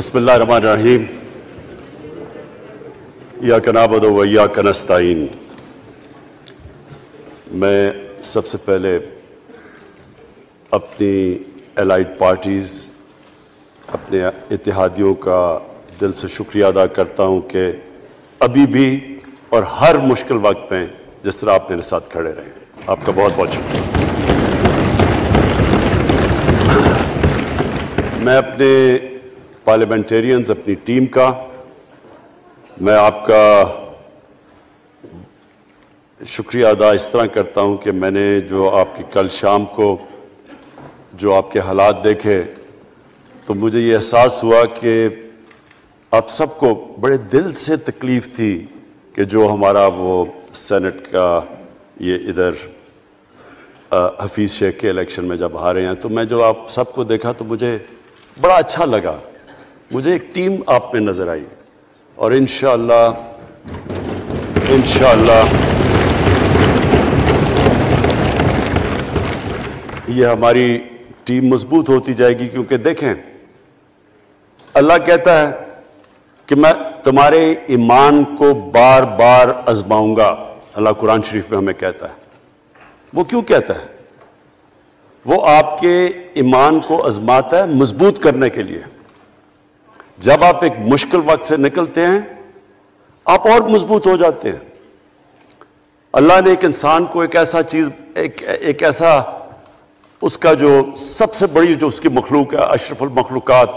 بسم اللہ الرحمن الرحیم ایاک نعبد و ایاک نستعین۔ میں سب سے پہلے اپنی الائڈ پارٹیز، اپنے اتحادیوں کا دل سے شکریہ ادا کرتا ہوں کہ ابھی بھی اور ہر مشکل وقت میں جس طرح آپ میرے ساتھ کھڑے رہے، آپ کا بہت بہت شکریہ۔ میں اپنے پارلیمنٹیرینز، اپنی ٹیم کا، میں آپ کا شکریہ ادا اس طرح کرتا ہوں کہ میں نے جو آپ کی کل شام کو جو آپ کے حالات دیکھے تو مجھے یہ احساس ہوا کہ آپ سب کو بڑے دل سے تکلیف تھی کہ جو ہمارا وہ سینٹ کا یہ ادھر حفیظ شیخ کے الیکشن میں جب ہارے ہیں، تو میں جو آپ سب کو دیکھا تو مجھے بڑا اچھا لگا، مجھے ایک ٹیم آپ میں نظر آئی، اور انشاءاللہ یہ ہماری ٹیم مضبوط ہوتی جائے گی، کیونکہ دیکھیں اللہ کہتا ہے کہ میں تمہارے ایمان کو بار بار آزماؤں گا۔ اللہ قرآن شریف میں ہمیں کہتا ہے۔ وہ کیوں کہتا ہے؟ وہ آپ کے ایمان کو آزماتا ہے مضبوط کرنے کے لیے۔ جب آپ ایک مشکل وقت سے نکلتے ہیں آپ اور مضبوط ہو جاتے ہیں۔ اللہ نے ایک انسان کو ایک ایسا چیز، ایک ایسا اس کا جو سب سے بڑی جو اس کی مخلوق ہے، اشرف المخلوقات،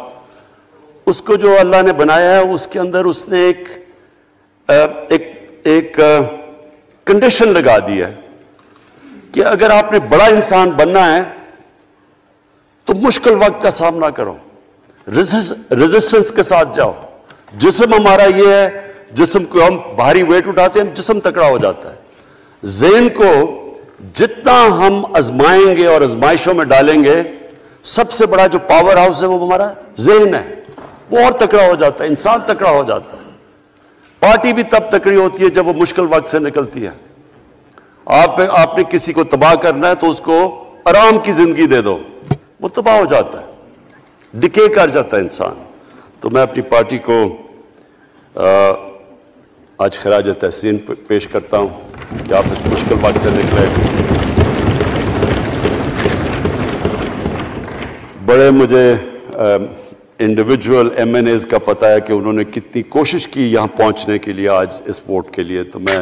اس کو جو اللہ نے بنایا ہے، اس کے اندر اس نے ایک کنڈیشن لگا دی ہے کہ اگر آپ نے بڑا انسان بننا ہے تو مشکل وقت کا سامنا کرو، ریزسٹنس کے ساتھ جاؤ۔ جسم ہمارا یہ ہے، جسم کو ہم بھاری ویٹ اٹھاتے ہیں، جسم تکڑا ہو جاتا ہے۔ ذہن کو جتنا ہم آزمائیں گے اور آزمائشوں میں ڈالیں گے، سب سے بڑا جو پاور ہاؤس ہے وہ ہمارا ذہن ہے، وہ اور تکڑا ہو جاتا ہے، انسان تکڑا ہو جاتا ہے۔ پارٹی بھی تب تکڑی ہوتی ہے جب وہ مشکل وقت سے نکلتی ہے۔ آپ نے کسی کو تباہ کرنا ہے تو اس کو آرام کی زندگی دے دو، وہ تباہ ہو جاتا ہے، ڈکے کر جاتا ہے انسان۔ تو میں اپنی پارٹی کو آج خراج تحسین پیش کرتا ہوں کہ آپ اس مشکل وقت سے نکلے۔ بڑے مجھے انڈیویجول ایم این ایز کا پتہ ہے کہ انہوں نے کتنی کوشش کی یہاں پہنچنے کے لیے، آج اس ووٹ کے لیے، تو میں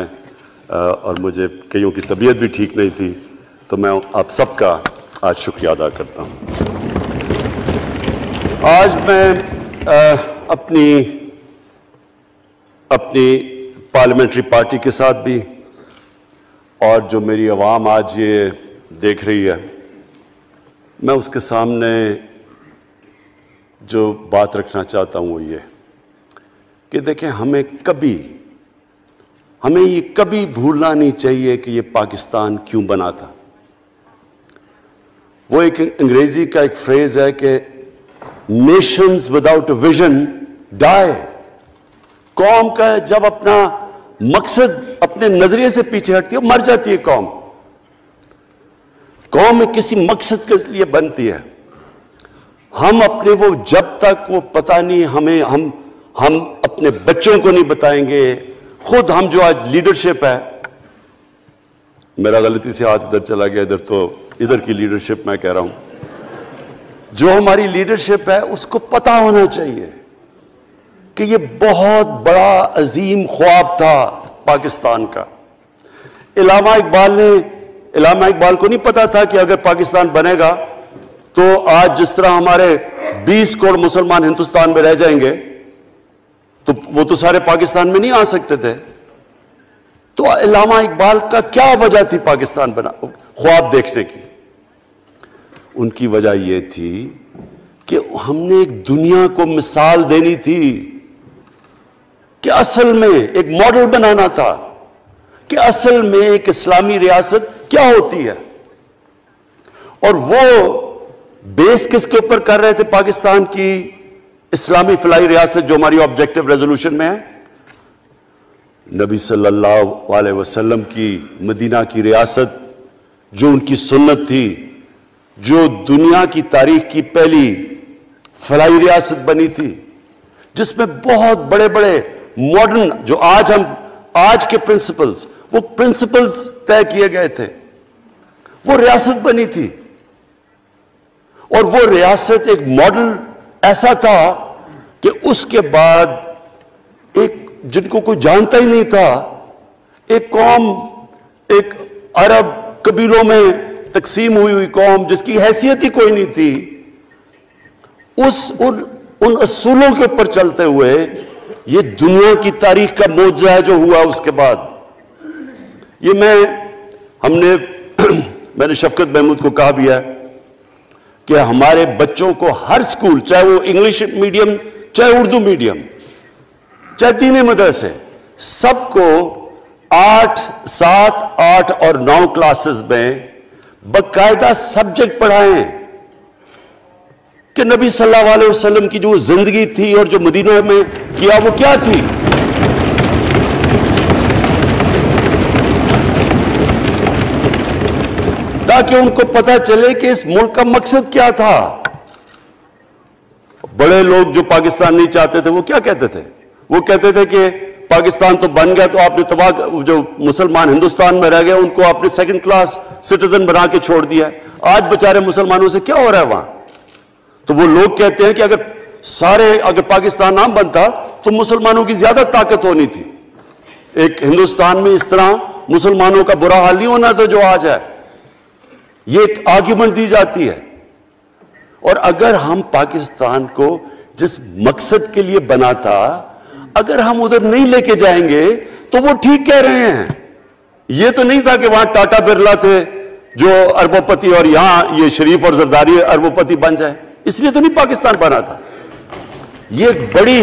اور مجھے کئیوں کی طبیعت بھی ٹھیک نہیں تھی، تو میں آپ سب کا آج شکریہ ادا کرتا ہوں۔ آج میں اپنی پارلیمنٹری پارٹی کے ساتھ بھی، اور جو میری عوام آج یہ دیکھ رہی ہے، میں اس کے سامنے جو بات رکھنا چاہتا ہوں وہ یہ کہ دیکھیں ہمیں یہ کبھی بھولنا نہیں چاہیے کہ یہ پاکستان کیوں بنا تھا۔ وہ ایک انگریزی کا ایک فریز ہے کہ نیشنز وداؤٹ اے ویژن ڈائی۔ قوم کا جب اپنا مقصد اپنے نظریے سے پیچھے ہٹتی ہے مر جاتی ہے قوم۔ قوم میں کسی مقصد کے لیے بنتی ہے۔ ہم اپنے وہ جب تک وہ پتہ نہیں ہم اپنے بچوں کو نہیں بتائیں گے، خود ہم جو آج لیڈرشپ ہے، میرا غلطی سے ہاتھ ادھر چلا گیا، ادھر کی لیڈرشپ میں کہہ رہا ہوں، جو ہماری لیڈرشپ ہے اس کو پتہ ہونا چاہیے کہ یہ بہت بڑا عظیم خواب تھا پاکستان کا۔ علامہ اقبال کو نہیں پتا تھا کہ اگر پاکستان بنے گا تو آج جس طرح ہمارے 20 کروڑ مسلمان ہندوستان میں رہ جائیں گے تو وہ تو سارے پاکستان میں نہیں آ سکتے تھے۔ تو علامہ اقبال کا کیا وجہ تھی پاکستان خواب دیکھنے کی؟ ان کی وجہ یہ تھی کہ ہم نے ایک دنیا کو مثال دینی تھی کہ اصل میں ایک ماڈل بنانا تھا کہ اصل میں ایک اسلامی ریاست کیا ہوتی ہے۔ اور وہ بیس کس کے اوپر کر رہے تھے پاکستان کی اسلامی فلاحی ریاست جو ہماری آبجیکٹو ریزولوشن میں ہے؟ نبی صلی اللہ علیہ وسلم کی مدینہ کی ریاست، جو ان کی سنت تھی، جو دنیا کی تاریخ کی پہلی فلاحی ریاست بنی تھی، جس میں بہت بڑے بڑے ماڈرن جو آج کے پرنسپلز، وہ پرنسپلز طے کیے گئے تھے. وہ ریاست بنی تھی، اور وہ ریاست ایک ماڈل ایسا تھا کہ اس کے بعد ایک جن کو کوئی جانتا ہی نہیں تھا، ایک قوم، ایک عرب قبیلوں میں تقسیم ہوئی قوم جس کی حیثیت ہی کوئی نہیں تھی، ان اصولوں کے اوپر چلتے ہوئے یہ دنیا کی تاریخ کا معجزہ ہے جو ہوا اس کے بعد. یہ میں نے شفقت محمود کو کہا بھی ہے کہ ہمارے بچوں کو ہر سکول، چاہے وہ انگلش میڈیم، چاہے اردو میڈیم، چاہے دینی مدرسے، سب کو 8، 7، 8 اور 9 کلاسز میں باقاعدہ سبجیکٹ پڑھائیں کہ نبی صلی اللہ علیہ وسلم کی جو زندگی تھی اور جو مدینہ میں کیا وہ کیا تھی. تاکہ ان کو پتہ چلے کہ اس ملک کا مقصد کیا تھا. بڑے لوگ جو پاکستان نہیں چاہتے تھے وہ کیا کہتے تھے؟ وہ کہتے تھے کہ پاکستان تو بن گیا تو آپ نے تباہ، جو مسلمان ہندوستان میں رہ گئے ان کو آپ نے سیکنڈ کلاس سٹیزن بنا کے چھوڑ دیا. آج بیچارے مسلمانوں سے کیا ہو رہا ہے وہاں؟ تو وہ لوگ کہتے ہیں کہ اگر پاکستان نہ بنتا تو مسلمانوں کی زیادہ طاقت ہونی تھی. ایک ہندوستان میں اس طرح مسلمانوں کا برا حال نہیں ہونا تھا جو آج ہے. یہ ایک آرگیومنٹ دی جاتی ہے. اور اگر ہم پاکستان کو جس مقصد کے لیے بنا تھا اگر ہم ادھر نہیں لے کے جائیں گے تو وہ ٹھیک کہہ رہے ہیں. یہ تو نہیں تھا کہ وہاں ٹاٹا برلا تھے جو اربوں پتی اور یہاں یہ شریف اور زرداری اربوں پتی بن جائیں. اس لیے تو نہیں پاکستان بنا تھا. یہ بڑی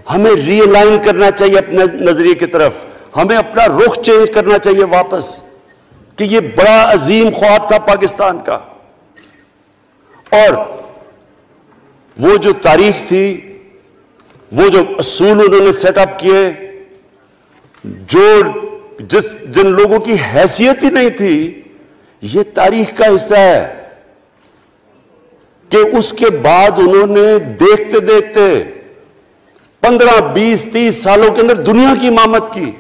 ہمیں ری الائن کرنا چاہیے اپنے نظریے کی طرف. ہمیں اپنا رخ چینج کرنا چاہیے واپس کہ یہ بڑا عظیم خواب تھا پاکستان کا. اور وہ جو تاریخ تھی، وہ جو اصول انہوں نے سیٹ اپ کیے، جن لوگوں کی حیثیت ہی نہیں تھی، یہ تاریخ کا حصہ ہے کہ اس کے بعد انہوں نے دیکھتے دیکھتے 15، 20، 30 سالوں کے اندر دنیا کی امامت کی.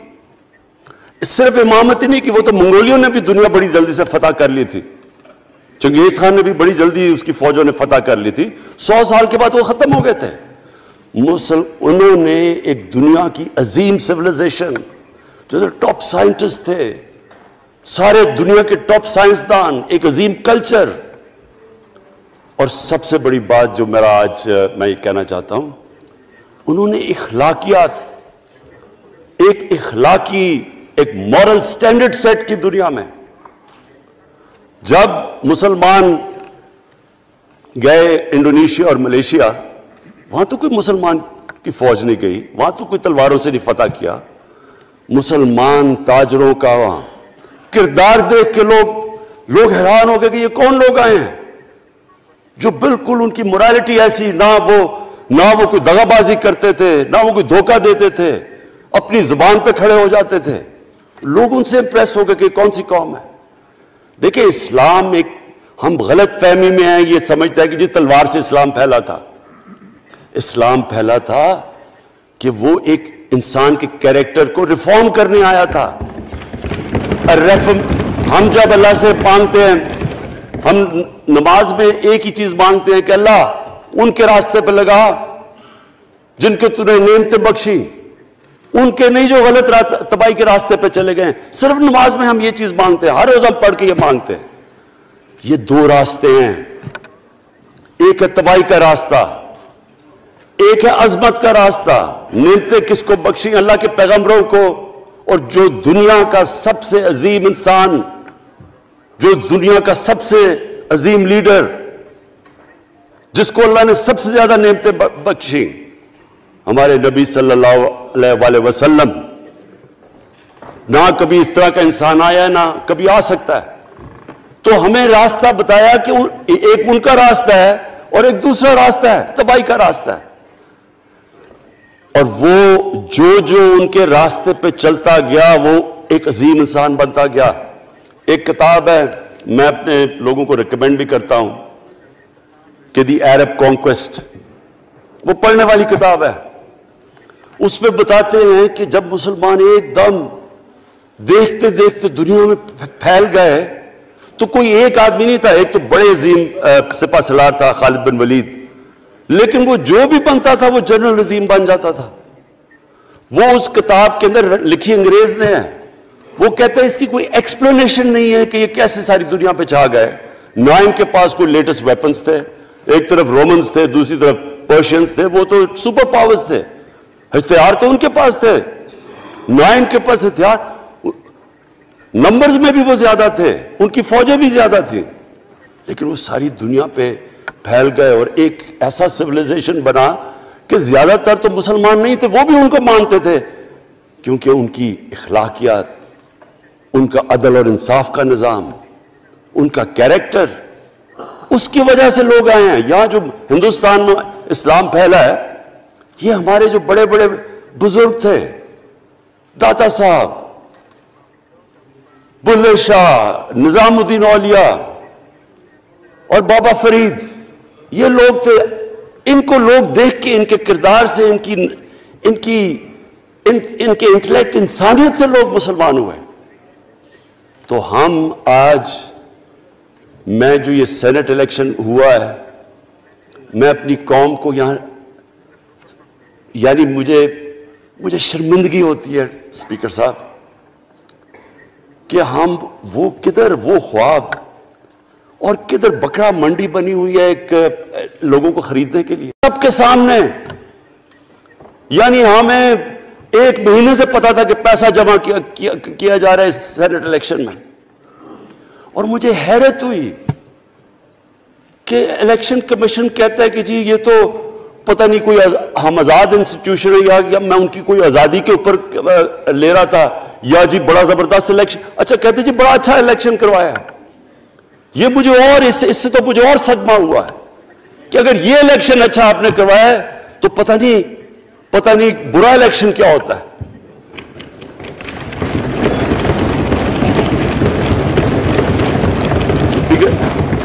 صرف امامت ہی نہیں کہ وہ تو منگولیوں نے بھی دنیا بڑی جلدی سے فتح کر لی تھی. چنگیز خان نے بھی بڑی جلدی اس کی فوجوں نے فتح کر لی تھی. 100 سال کے بعد وہ ختم ہو گئے تھے. انہوں نے ایک دنیا کی عظیم سیویلائزیشن، جو ٹاپ سائنٹسٹ تھے، سارے دنیا کے ٹاپ سائنسدان، ایک عظیم کلچر. اور سب سے بڑی بات جو آج میں یہ کہنا چاہتا ہوں، انہوں نے اخلاقیات، ایک مورل سٹینڈرڈ سیٹ کی دنیا میں. جب مسلمان گئے انڈونیشیا اور ملیشیا، وہاں تو کوئی مسلمان کی فوج نہیں گئی، وہاں تو کوئی تلواروں سے نہیں فتح کیا. مسلمان تاجروں کا وہاں کردار دیکھ کے لوگ حیران ہو گئے کہ یہ کون لوگ آئے ہیں جو بالکل ان کی مورالٹی ایسی، نہ وہ کوئی دغا بازی کرتے تھے، نہ وہ کوئی دھوکہ دیتے تھے، اپنی زبان پہ کھڑے ہو جاتے تھے. لوگ ان سے امپریس ہو گئے کہ کون سی قوم ہے. دیکھیں اسلام ہم غلط فہمی میں ہیں، یہ سمجھتا ہے کہ جی تلوار سے اسلام پھیلا تھا. اسلام پھیلا تھا کہ وہ ایک انسان کے کیریکٹر کو ریفارم کرنے آیا تھا. ہم جب اللہ سے مانگتے ہیں، ہم نماز میں ایک ہی چیز مانگتے ہیں کہ اللہ ان کے راستے پہ لگا جن کے تو نے نعمتیں بخشی، ان کے نہیں جو غلط تباہی کے راستے پہ چلے گئے. صرف نماز میں ہم یہ چیز مانگتے ہیں، ہر روز ہم پڑھ کے یہ مانگتے ہیں. یہ 2 راستے ہیں، ایک ہے تباہی کا راستہ، ایک ہے عظمت کا راستہ. نعمتیں کس کو بخشی؟ اللہ کے پیغمبروں کو. اور جو دنیا کا سب سے عظیم انسان، جو دنیا کا سب سے عظیم لیڈر، جس کو اللہ نے سب سے زیادہ نعمتیں بخشی، ہمارے نبی صلی اللہ علیہ وسلم. نہ کبھی اس طرح کا انسان آیا، نہ کبھی آ سکتا ہے. تو ہمیں راستہ بتایا کہ ایک ان کا راستہ ہے اور ایک دوسرا راستہ ہے، تباہی کا راستہ ہے. اور وہ جو ان کے راستے پہ چلتا گیا وہ ایک عظیم انسان بنتا گیا. ایک کتاب ہے، میں اپنے لوگوں کو ریکمینڈ بھی کرتا ہوں، کہ دی عرب کانکویسٹ، وہ پڑھنے والی کتاب ہے. اس میں بتاتے ہیں کہ جب مسلمان ایک دم دیکھتے دیکھتے دنیا میں پھیل گئے تو کوئی ایک آدمی نہیں تھا. ایک تو بڑے عظیم سپہ سالار تھا خالد بن ولید، لیکن وہ جو بھی بنتا تھا وہ جنرل عظیم بن جاتا تھا. وہ اس کتاب کے اندر لکھی انگریز نے ہے. وہ کہتا ہے اس کی کوئی ایکسپلینیشن نہیں ہے کہ یہ کیسے ساری دنیا پہ چھا گئے. نہ ان کے پاس کوئی لیٹسٹ ویپنز تھے، ایک طرف رومنز تھے، دوسری طرف پرشینز تھے، وہ تو سپر پاورز تھے، ہتھیار تو ان کے پاس تھے. نہ ان کے پاس ہتھیار، نمبرز میں بھی وہ زیادہ تھے، ان کی فوجیں بھی زیادہ تھیں، لیکن وہ ساری دنیا پہ پھیل گئے اور ایک ایسا سویلائزیشن بنا کہ زیادہ تر تو مسلمان نہیں تھے، وہ بھی ان کو مانتے تھے، کیونکہ ان کی اخلاقیات، ان کا عدل اور انصاف کا نظام، ان کا کیریکٹر، اس کی وجہ سے لوگ آئے ہیں. یہاں جو ہندوستان میں اسلام پھیلا ہے، یہ ہمارے جو بڑے بڑے بزرگ تھے، داتا صاحب، بلے شاہ، نظام الدین اولیاء اور بابا فرید، یہ لوگ تھے. ان کو لوگ دیکھ کے، ان کے کردار سے، ان کے انٹلیکٹ، انسانیت سے لوگ مسلمان ہوئے. تو ہم آج، میں جو یہ سینٹ الیکشن ہوا ہے، میں اپنی قوم کو یہاں، یعنی مجھے شرمندگی ہوتی ہے اسپیکر صاحب کہ ہم وہ کدھر وہ خواب اور کدھر بکرا منڈی بنی ہوئی ہے ایک لوگوں کو خریدنے کے لیے سب کے سامنے. یعنی ہمیں ایک مہینے سے پتا تھا کہ پیسہ جمع کیا جا رہا ہے اس سینٹ الیکشن میں، اور مجھے حیرت ہوئی کہ الیکشن کمیشن کہتا ہے کہ جی یہ تو پتہ نہیں کوئی ہم آزاد انسٹیٹیوشن ہے یا میں ان کی کوئی آزادی کے اوپر لے رہا تھا، یا جی بڑا زبردست الیکشن. اچھا کہتے جی بڑا اچھا الیکشن کروایا. یہ مجھے اور اس سے تو مجھے اور صدمہ ہوا ہے کہ اگر یہ الیکشن اچھا آپ نے کروایا ہے تو پتہ نہیں برا الیکشن کیا ہوتا ہے.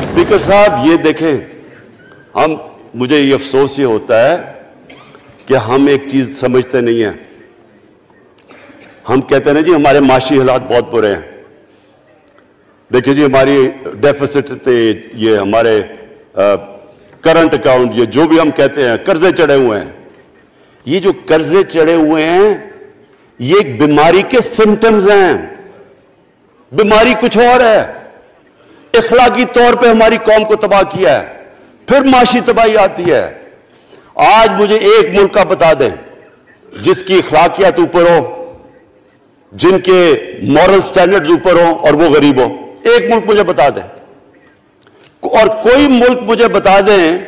اسپیکر صاحب یہ دیکھیں، مجھے یہ افسوس یہ ہوتا ہے کہ ہم ایک چیز سمجھتے نہیں ہیں. ہم کہتے ہیں نا جی ہمارے معاشی حالات بہت برے ہیں. دیکھیں جی ہماری ڈیفیسٹ تھے، یہ ہمارے کرنٹ اکاؤنٹ، یہ جو بھی ہم کہتے ہیں قرضے چڑھے ہوئے ہیں. یہ جو قرضے چڑھے ہوئے ہیں یہ ایک بیماری کے سمٹمز ہیں. بیماری کچھ اور ہے. اخلاقی طور پہ ہماری قوم کو تباہ کیا ہے، پھر معاشی تباہی آتی ہے. آج مجھے ایک ملک کا بتا دیں جس کی اخلاقیات اوپر ہو، جن کے مورل سٹینڈرڈز اوپر ہوں اور وہ غریب ہو. ایک ملک مجھے بتا دیں، اور کوئی ملک مجھے بتا دیں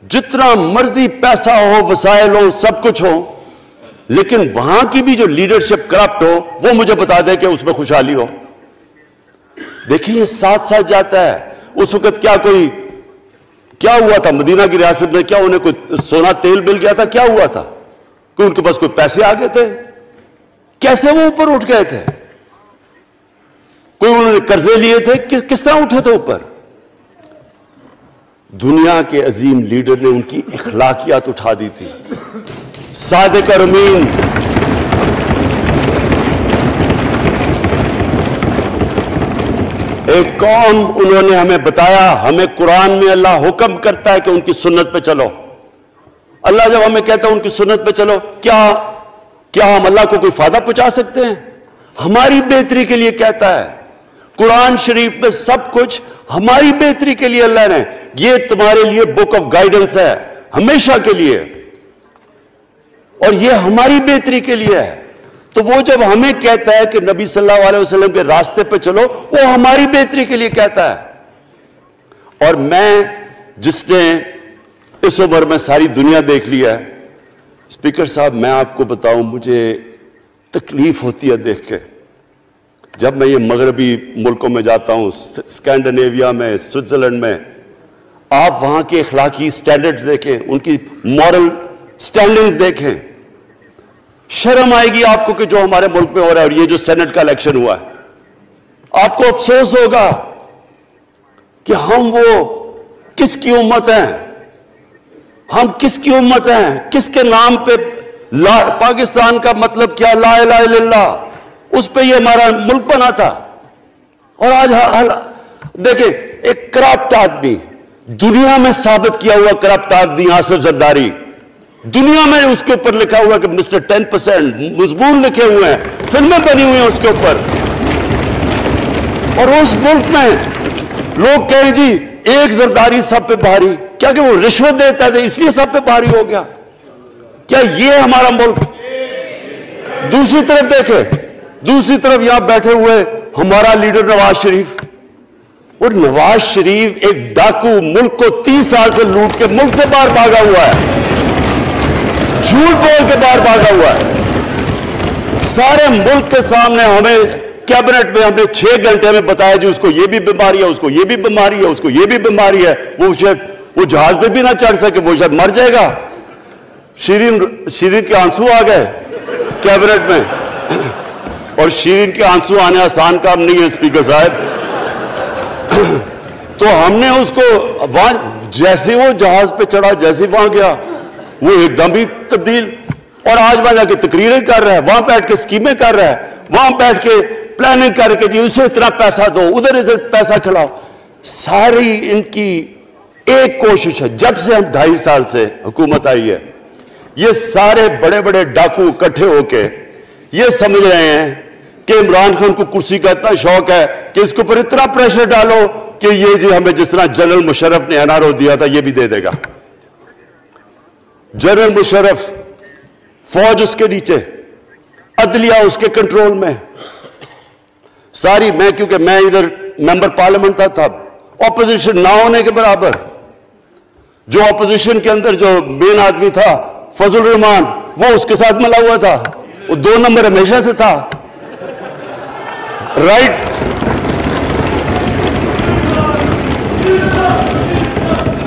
جتنا مرضی پیسہ ہو، وسائل ہو، سب کچھ ہو، لیکن وہاں کی بھی جو لیڈرشپ کرپٹ ہو، وہ مجھے بتا دیں کہ اس میں خوشحالی ہو. دیکھیں یہ ساتھ ساتھ جاتا ہے. اس وقت کیا ہوا تھا مدینہ کی ریاست میں؟ کیا انہیں کوئی سونا تیل مل گیا تھا؟ کیا ہوا تھا؟ کوئی ان کے پاس کوئی پیسے آ گئے تھے؟ کیسے وہ اوپر اٹھ گئے تھے؟ کوئی انہوں نے قرضے لیے تھے؟ کس طرح اٹھے تھے اوپر؟ دنیا کے عظیم لیڈر نے ان کی اخلاقیات اٹھا دی تھی. صادق اور امین، ایک قوم، انہوں نے ہمیں بتایا. ہمیں قرآن میں اللہ حکم کرتا ہے کہ ان کی سنت پہ چلو. اللہ جب ہمیں کہتا ہے ان کی سنت پہ چلو، کیا ہم اللہ کو کوئی فائدہ پہنچا سکتے ہیں؟ ہماری بہتری کے لیے کہتا ہے. قرآن شریف میں سب کچھ ہماری بہتری کے لیے اللہ نے، یہ تمہارے لیے بک آف گائیڈنس ہے ہمیشہ کے لیے، اور یہ ہماری بہتری کے لیے ہے. تو وہ جب ہمیں کہتا ہے کہ نبی صلی اللہ علیہ وسلم کے راستے پہ چلو، وہ ہماری بہتری کے لیے کہتا ہے. اور میں جس نے اس عمر میں ساری دنیا دیکھ لیا ہے، اسپیکر صاحب میں آپ کو بتاؤں، مجھے تکلیف ہوتی ہے دیکھ کے. جب میں یہ مغربی ملکوں میں جاتا ہوں، اسکینڈینیویا میں، سوئٹزرلینڈ میں، آپ وہاں کے اخلاقی سٹینڈرڈز دیکھیں، ان کی مورل سٹینڈنگز دیکھیں، شرم آئے گی آپ کو کہ جو ہمارے ملک میں ہو رہا ہے. اور یہ جو سینٹ کا الیکشن ہوا ہے، آپ کو افسوس ہوگا کہ ہم وہ کس کی امت ہیں ہم؟ کس کی امت ہیں؟ کس کے نام پہ پاکستان کا مطلب کیا؟ لا الہ الا اللہ، اس پہ یہ ہمارا ملک بنا تھا۔ اور آج دیکھیں ایک کرپٹ آدمی، دنیا میں ثابت کیا ہوا کرپٹ آدمی آصف زرداری، دنیا میں اس کے اوپر لکھا ہوا کہ مسٹر 10%، مضمون لکھے ہوئے ہیں، فلمیں بنی ہوئی ہیں اس کے اوپر، اور اس ملک میں لوگ کہیں جی ایک زرداری سب پہ بھاری، کیا کہ وہ رشوت دیتا تھا اس لیے سب پہ بھاری ہو گیا؟ کیا یہ ہمارا ملک؟ دوسری طرف دیکھیں، دوسری طرف یہاں بیٹھے ہوئے ہمارا لیڈر نواز شریف، اور نواز شریف ایک ڈاکو، ملک کو 30 سال سے لوٹ کے ملک سے باہر بھاگا ہوا ہے، جھوٹ بول کے باہر بھاگا ہوا ہے، سارے ملک کے سامنے ہمیں کیبنٹ میں ہم نے 6 گھنٹے میں بتایا جی اس کو یہ بھی بیماری ہے، اس کو یہ بھی بیماری ہے، اس کو یہ بھی بیماری ہے، وہ شاید وہ جہاز پہ بھی نہ چڑھ سکے، وہ شاید مر جائے گا۔ شیرین کے آنسو آ گئے کیبنٹ میں، اور شیرین کے آنسو آنے آسان کام نہیں ہے اسپیکر صاحب۔ تو ہم نے اس کو وہاں جیسے وہ جہاز پہ چڑھا، جیسے وہاں گیا وہ ایک دم ہی تبدیل، اور آج وہاں جا کے تقریریں کر رہا ہے، وہاں بیٹھ کے اسکیمیں کر رہا ہے، وہاں بیٹھ کے پلاننگ کر کے جی اسے اتنا پیسہ دو، ادھر ادھر پیسہ کھلاؤ۔ ساری ان کی ایک کوشش ہے، جب سے ہم 2.5 سال سے حکومت آئی ہے، یہ سارے بڑے بڑے ڈاکو اکٹھے ہو کے یہ سمجھ رہے ہیں کہ عمران خان کو کرسی کا اتنا شوق ہے کہ اس کے اوپر اتنا پریشر ڈالو کہ یہ جی ہمیں جس طرح جنرل مشرف نے NRO دیا تھا یہ بھی دے دے گا۔ جنرل مشرف، فوج اس کے نیچے، عدلیہ اس کے کنٹرول میں، ساری میں کیونکہ میں ادھر ممبر پارلیمنٹ تھا تب، اپوزیشن نہ ہونے کے برابر، جو اپوزیشن کے اندر جو مین آدمی تھا فضل الرحمان، وہ اس کے ساتھ ملا ہوا تھا، وہ 2 نمبر ہمیشہ سے تھا، رائٹ۔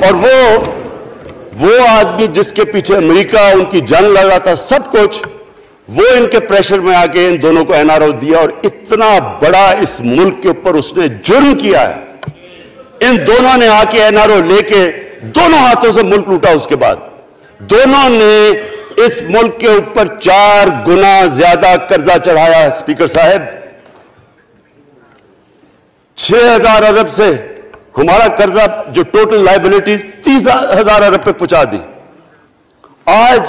اور وہ آدمی جس کے پیچھے امریکہ ان کی جنگ لڑ رہا تھا، سب کچھ وہ ان کے پریشر میں آ کے ان دونوں کو NRO دیا، اور اتنا بڑا اس ملک کے اوپر اس نے جرم کیا ہے۔ ان دونوں نے آ کے NRO لے کے دونوں ہاتھوں سے ملک لوٹا، اس کے بعد دونوں نے اس ملک کے اوپر 4 گنا زیادہ قرضہ چڑھایا۔ اسپیکر صاحب 6,000 ارب سے ہمارا قرضہ جو ٹوٹل لائبلٹیز 30,000 ارب پہ پہنچا دی۔ آج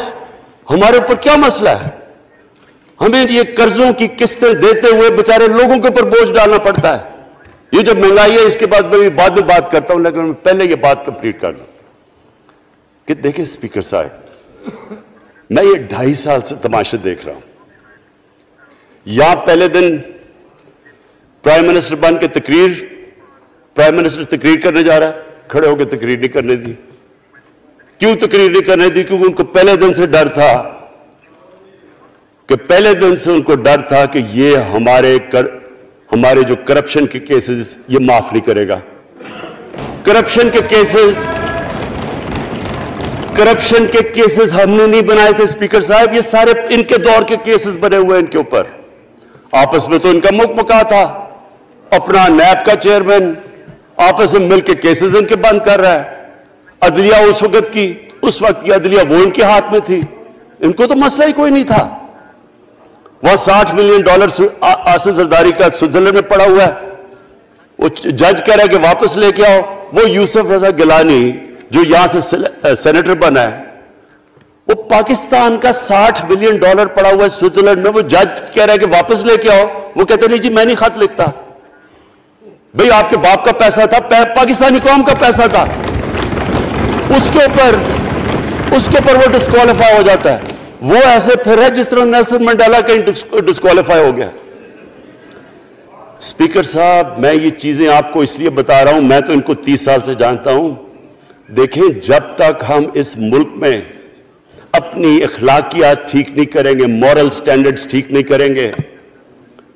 ہمارے اوپر کیا مسئلہ ہے؟ ہمیں یہ قرضوں کی قسطیں دیتے ہوئے بیچارے لوگوں کے اوپر بوجھ ڈالنا پڑتا ہے۔ یہ جو مہنگائی ہے اس کے بعد میں بعد میں بات کرتا ہوں، لیکن میں پہلے یہ بات کمپلیٹ کر لوں کہ دیکھیں اسپیکر صاحب، میں یہ 2.5 سال سے تماشے دیکھ رہا ہوں۔ یہاں پہلے دن پرائم منسٹر بن کے پرائم منسٹر تقریر کرنے جا رہا ہے، کھڑے ہو کے تقریر نہیں کرنے دی۔ کیوں تقریر نہیں کرنے دی؟ کیونکہ ان کو پہلے دن سے ڈر تھا کہ یہ ہمارے جو کرپشن کے کیسز یہ معاف نہیں کرے گا۔ کرپشن کے کیسز ہم نے نہیں بنائے تھے اسپیکر صاحب، یہ سارے ان کے دور کے کیسز بنے ہوئے ہیں ان کے اوپر۔ آپس میں تو ان کا مکمکا تھا، اپنا نیب کا چیئرمین آپس میں مل کے کیسز ان کے بند کر رہا ہے۔ عدلیہ اس وقت کی عدلیہ وہ ان کے ہاتھ میں تھی، ان کو تو مسئلہ ہی کوئی نہیں تھا۔ وہ $60 ملین آصف زرداری کا سوئٹزرلینڈ میں پڑا ہوا ہے، وہ جج کہہ رہا ہے کہ واپس لے کے آؤ۔ وہ یوسف رضا گیلانی جو یہاں سے سینیٹر بنا ہے، وہ پاکستان کا $60 ملین پڑا ہوا ہے سوئٹزرلینڈ میں، وہ جج کہہ رہا ہے کہ واپس لے کے آؤ۔ وہ کہتے نہیں جی میں نہیں خط لکھتا۔ بھئی آپ کے باپ کا پیسہ تھا، پاکستانی قوم کا پیسہ تھا، اس کے اوپر وہ ڈسکوالیفائی ہو جاتا ہے۔ وہ ایسے پھر ہے جس طرح نیلسن منڈیلا کہیں ڈسکوالیفائی ہو گیا۔ اسپیکر صاحب میں یہ چیزیں آپ کو اس لیے بتا رہا ہوں، میں تو ان کو 30 سال سے جانتا ہوں۔ دیکھیں جب تک ہم اس ملک میں اپنی اخلاقیات ٹھیک نہیں کریں گے، مورل سٹینڈرڈز ٹھیک نہیں کریں گے،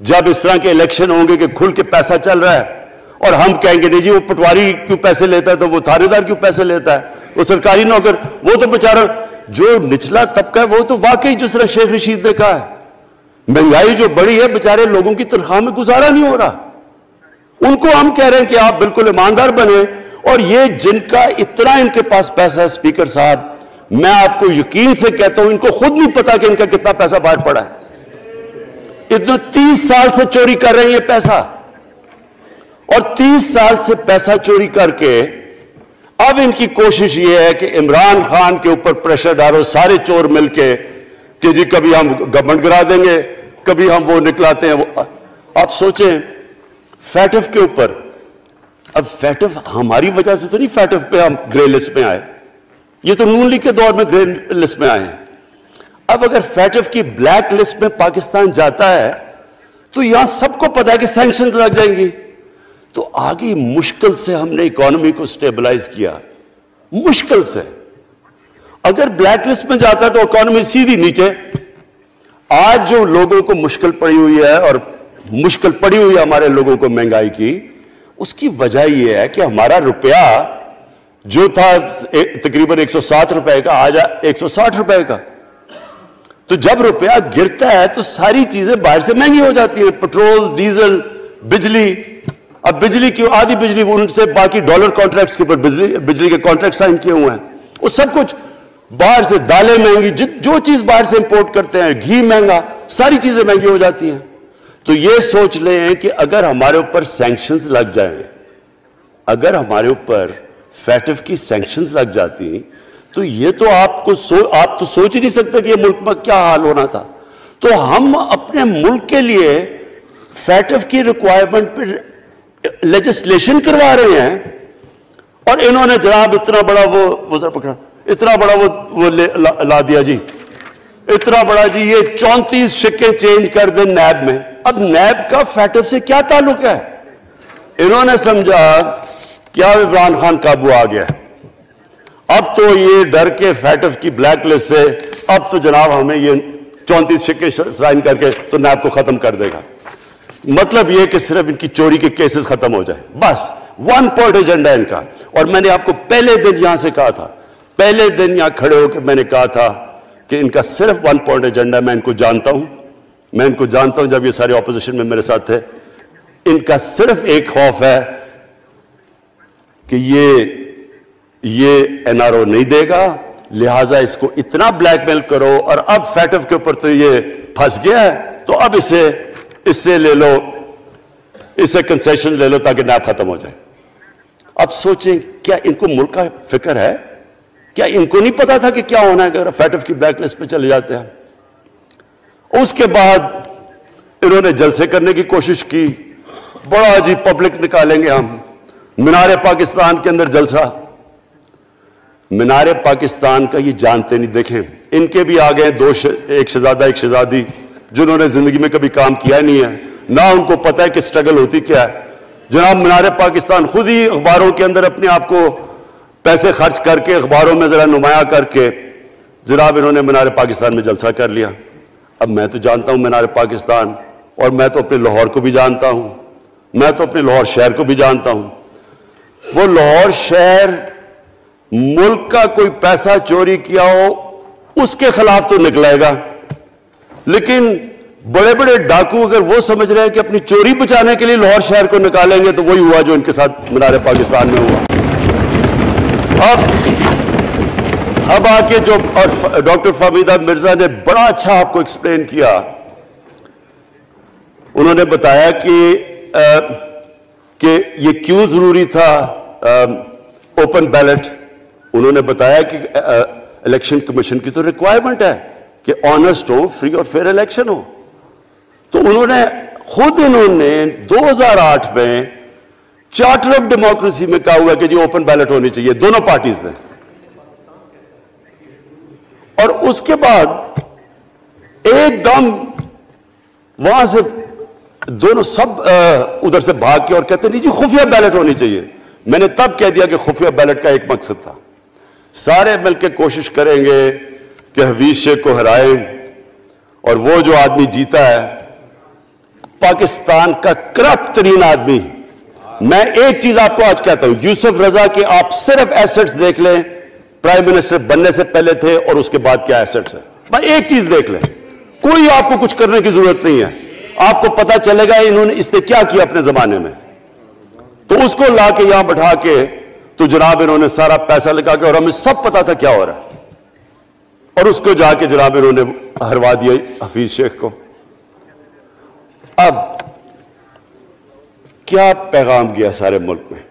جب اس طرح کے الیکشن ہوں گے کہ کھل کے پیسہ چل رہا ہے اور ہم کہیں گے نہیں جی وہ پٹواری کیوں پیسے لیتا ہے، تو وہ تھانے دار کیوں پیسے لیتا ہے، وہ سرکاری نوکر، وہ تو بیچارہ جو نچلا طبقہ ہے وہ تو واقعی جس طرح شیخ رشید نے کہا ہے، مہنگائی جو بڑی ہے بیچارے لوگوں کی تنخواہ میں گزارا نہیں ہو رہا۔ ان کو ہم کہہ رہے ہیں کہ آپ بالکل ایماندار بنے، اور یہ جن کا اتنا ان کے پاس پیسہ ہے اسپیکر صاحب، میں آپ کو یقین سے کہتا ہوں ان کو خود نہیں پتا کہ ان کا کتنا پیسہ باہر پڑا ہے۔ اتنا 30 سال سے چوری کر رہے ہیں یہ پیسہ، اور 30 سال سے پیسہ چوری کر کے اب ان کی کوشش یہ ہے کہ عمران خان کے اوپر پریشر ڈالو سارے چور مل کے کہ جی کبھی ہم گورنمنٹ گرا دیں گے، کبھی ہم وہ نکلاتے ہیں وہ۔ آپ سوچیں فیٹف کے اوپر، اب فیٹف ہماری وجہ سے تو نہیں فیٹف پہ ہم گرے لسٹ میں آئے، یہ تو نون لیگ کے دور میں گرے لسٹ میں آئے ہیں۔ اب اگر فیٹف کی بلیک لسٹ میں پاکستان جاتا ہے تو یہاں سب کو پتا ہے کہ سینکشنز لگ جائیں گی، تو آگے مشکل سے ہم نے اکانومی کو سٹیبلائز کیا، مشکل سے۔ اگر بلیک لسٹ میں جاتا ہے تو اکانومی سیدھی نیچے۔ آج جو لوگوں کو مشکل پڑی ہوئی ہے، اور مشکل پڑی ہوئی ہے ہمارے لوگوں کو مہنگائی کی، اس کی وجہ یہ ہے کہ ہمارا روپیہ جو تھا تقریباً 107 روپے کا، آج 160 روپے کا۔ تو جب روپیہ گرتا ہے تو ساری چیزیں باہر سے مہنگی ہو جاتی ہیں، پٹرول، ڈیزل، بجلی۔ اب بجلی کی آدھی بجلی ان سے باقی ڈالر کانٹریکٹس کے اوپر بجلی کے کانٹریکٹ سائن کیے ہوئے ہیں، وہ سب کچھ باہر سے، دالیں مہنگی، جو چیز باہر سے امپورٹ کرتے ہیں، گھی مہنگا، ساری چیزیں مہنگی ہو جاتی ہیں۔ تو یہ سوچ لیں کہ اگر ہمارے اوپر سینکشنز لگ جائیں، اگر ہمارے اوپر فیٹف کی سینکشنز لگ جاتی تو یہ تو آپ تو سوچ ہی نہیں سکتے کہ یہ ملک میں کیا حال ہونا تھا۔ تو ہم اپنے ملک کے لیے فیٹف کی ریکوائرمنٹ پہ لیجسلیشن کروا رہے ہیں، اور انہوں نے جناب اتنا بڑا وہ ذرا پکڑا، اتنا بڑا وہ لا دیا جی، اتنا بڑا جی، یہ 34 شکیں چینج کر دیں نیب میں۔ اب نیب کا فیٹف سے کیا تعلق ہے؟ انہوں نے سمجھا کیا عمران خان قابو آ گیا، اب تو یہ ڈر کے فیٹف کی بلیک لسٹ سے اب تو جناب ہمیں یہ 34 شکیں سائن کر کے تو نیب کو ختم کر دے گا۔ مطلب یہ کہ صرف ان کی چوری کے کیسز ختم ہو جائے، بس ون پوائنٹ ایجنڈا ان کا۔ اور میں نے آپ کو پہلے دن یہاں سے کہا تھا، پہلے دن یہاں کھڑے ہو کے میں نے کہا تھا کہ ان کا صرف ون پوائنٹ ایجنڈا، میں ان کو جانتا ہوں، میں ان کو جانتا ہوں، جب یہ سارے اپوزیشن میں میرے ساتھ تھے، ان کا صرف ایک خوف ہے کہ یہ این آر او نہیں دے گا، لہٰذا اس کو اتنا بلیک میل کرو، اور اب فیٹف کے اوپر تو یہ پھنس گیا ہے تو اب اس سے لے لو، اس سے کنسیشن لے لو تاکہ نیب ختم ہو جائے۔ اب سوچیں کیا ان کو ملک کا فکر ہے؟ کیا ان کو نہیں پتا تھا کہ کیا ہونا ہے اگر فیٹف کی بلیک لسٹ پہ چلے جاتے ہیں؟ اس کے بعد انہوں نے جلسے کرنے کی کوشش کی، بڑا جی پبلک نکالیں گے ہم، مینار پاکستان کے اندر جلسہ۔ مینار پاکستان کا یہ جانتے نہیں، دیکھیں ان کے بھی آگئے ایک شہزادہ ایک شہزادی جنہوں نے زندگی میں کبھی کام کیا نہیں ہے، نہ ان کو پتہ ہے کہ سٹرگل ہوتی کیا ہے۔ جناب مینار پاکستان خود ہی اخباروں کے اندر اپنے آپ کو پیسے خرچ کر کے اخباروں میں ذرا نمایاں کر کے جناب انہوں نے مینار پاکستان میں جلسہ کر لیا۔ اب میں تو جانتا ہوں مینار پاکستان، اور میں تو اپنے لاہور کو بھی جانتا ہوں، میں تو اپنے لاہور شہر کو بھی جانتا ہوں۔ وہ لاہور شہر ملک کا کوئی پیسہ چوری کیا ہو اس کے خلاف تو نکلے گا، لیکن بڑے بڑے ڈاکو اگر وہ سمجھ رہے ہیں کہ اپنی چوری بچانے کے لیے لاہور شہر کو نکالیں گے تو وہی ہوا جو ان کے ساتھ مینار پاکستان میں ہوا۔ اب آ کے جو اور ڈاکٹر فہمیدہ مرزا نے بڑا اچھا آپ کو ایکسپلین کیا، انہوں نے بتایا کہ یہ کیوں ضروری تھا اوپن بیلٹ۔ انہوں نے بتایا کہ الیکشن کمیشن کی تو ریکوائرمنٹ ہے کہ آنسٹ ہو، فری اور فیئر الیکشن ہو۔ تو انہوں نے 2008 میں چارٹر آف ڈیموکریسی میں کہا ہوا کہ جی اوپن بیلٹ ہونی چاہیے، دونوں پارٹیز نے۔ اور اس کے بعد ایک دم وہاں سے دونوں سب ادھر سے بھاگ کے اور کہتے نہیں جی خفیہ بیلٹ ہونی چاہیے۔ میں نے تب کہہ دیا کہ خفیہ بیلٹ کا ایک مقصد تھا، سارے مل کے کوشش کریں گے کہ حفیظ شیخ کو ہرائیں، اور وہ جو آدمی جیتا ہے پاکستان کا کرپٹ ترین آدمی۔ میں ایک چیز آپ کو آج کہتا ہوں، یوسف رضا کے آپ صرف ایسٹس دیکھ لیں، پرائم منسٹر بننے سے پہلے تھے اور اس کے بعد کیا ایسٹس ہیں، بس ایک چیز دیکھ لیں، کوئی آپ کو کچھ کرنے کی ضرورت نہیں ہے، آپ کو پتا چلے گا انہوں نے اس نے کیا کیا اپنے زمانے میں۔ تو اس کو لا کے یہاں بٹھا کے تو جناب انہوں نے سارا پیسہ لگا کے, اور ہمیں سب پتا تھا کیا ہو رہا ہے, اور اس کو جا کے جناب انہوں نے ہروا دیا حفیظ شیخ کو. اب کیا پیغام گیا سارے ملک میں